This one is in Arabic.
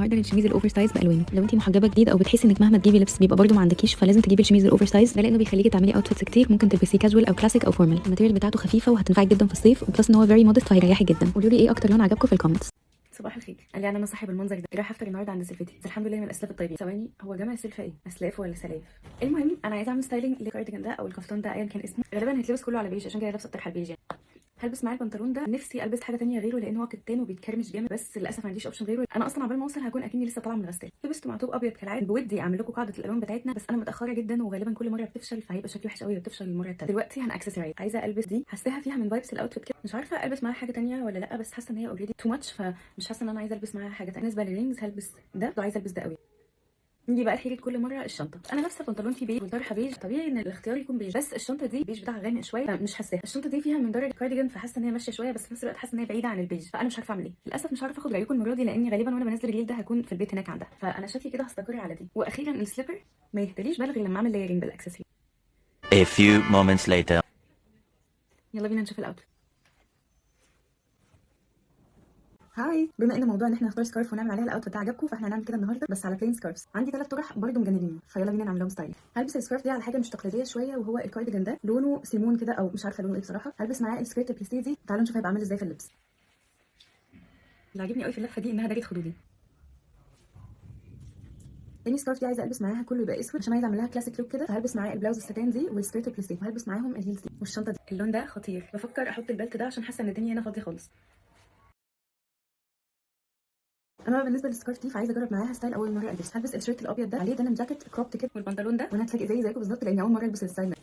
النهارده للشميز الاوفر سايز بالوان. لو انت محجبه جديد او بتحسي انك مهما تجيبي لبس بيبقى برده ما عندكيش، فلازم تجيبي الشميز الاوفر سايز ده، لانه بيخليكي تعملي اوتفيتس كتير، ممكن تلبسي كاجوال او كلاسيك او فورمال. الماتيريال بتاعته خفيفه وهتنفعك جدا في الصيف، وبلس ان هو فيري مودست وهيريحك جدا. قولوا لي ايه اكتر لون عجبكم في الكومنتس. صباح الخير. قال لي انا صاحب المنظر ده رايح افطر النهارده عند سلفتي، بس الحمد لله من الاسلاف الطيبين. ثواني، هو جمع سلفه ايه؟ اسلاف ولا سلاف؟ المهم انا عايزه اعمل ستايلنج للكارديجان ده او الكفتان ده ايا كان اسمه. غالبا هيتلبس كله على بيج عشان كده لابسه الطرحه البيج يعني. هلبس معاه البنطلون ده. نفسي البس حاجه تانية غيره لان هو كتان وبيتكرمش جامد، بس للاسف ما عنديش اوبشن غيره. انا اصلا عبال ما اوصل هكون اكني لسه طالعه من الغساله. لبسته مع توب ابيض كالعاده. بودي اعمل لكم قاعده الالوان بتاعتنا، بس انا متاخره جدا وغالبا كل مره بتفشل، فهيبقى شكلي وحش قوي وبتفشل المره التالتة. دلوقتي هنأكسسرايز. عايزه البس دي، حاساها فيها من فايبس الاوتفيت كده. مش عارفه البس معاها حاجه تانية ولا لا، بس حاسه ان هي اوريدي تو ماتش، فمش حاسه ان انا عايزه البس معاها حاجه تانية. بالنسبه للرينجز هلبس ده، وعايزه البس ده قوي. نيجي بقى الحيرة كل مره الشنطه. انا لابسه بنطلون فيه بيج والطرحه بيج، طبيعي ان الاختيار يكون بيج، بس الشنطه دي بيج بتاعها غامق شويه، فمش حاساها. الشنطه دي فيها من درجه كارديجان، فحاسه ان هي ماشيه شويه، بس في نفس الوقت حاسه ان هي بعيده عن البيج، فانا مش عارفه اعمل ايه. للاسف مش عارفه اخد رايكم المره دي، لاني غالبا وانا بنزل الريل ده هكون في البيت هناك عندها، فانا شكلي كده هستقر على دي. واخيرا السليبر ما يهتليش بالغ غير لما اعمل لايرنج بالاكسسوار. A few moments later. يلا بينا نشوف الاوتفيت. هاي، بما ان موضوع ان احنا نختار سكارف ونعمل عليها الاوتفيت ده عجبكم، فاحنا هنعمل كده النهارده بس على بلين سكارفز. عندي 3 طرح برده مجننين، فيلا بينا نعمل لهم ستايل. هلبس السكارف دي على حاجه مش تقليديه شويه، وهو الكارديجان ده لونه سيمون كده، او مش عارفه لونه ايه بصراحه. هلبس معاه السكيرت البليسيه دي، تعالوا نشوف هيبقى عامل ازاي في اللبس. اللي عاجبني قوي في اللفه دي انها دارت خدودي. تاني سكارف دي عايزه البس معاها كله يبقى اسود عشان عايزه اعمل لها كلاسيك لوك كده، فهلبس معاها البلاوز الستان دي والسكيرت البليسيه، وهلبس معاهم الهيلز دي والشنطه دي. اللون ده خطير، بفكر احط البلت ده عشان حاسه ان الدنيا هنا فاضيه خالص. اما بالنسبه للسكارف دي فعايزه اجرب معاها ستايل اول مره البس. هلبس الشيرت الابيض ده عليه دينم جاكيت كروبت كده، والبنطلون ده، وانا هتلاقي زيكم بالظبط لاني اول مره البس الستايل ده.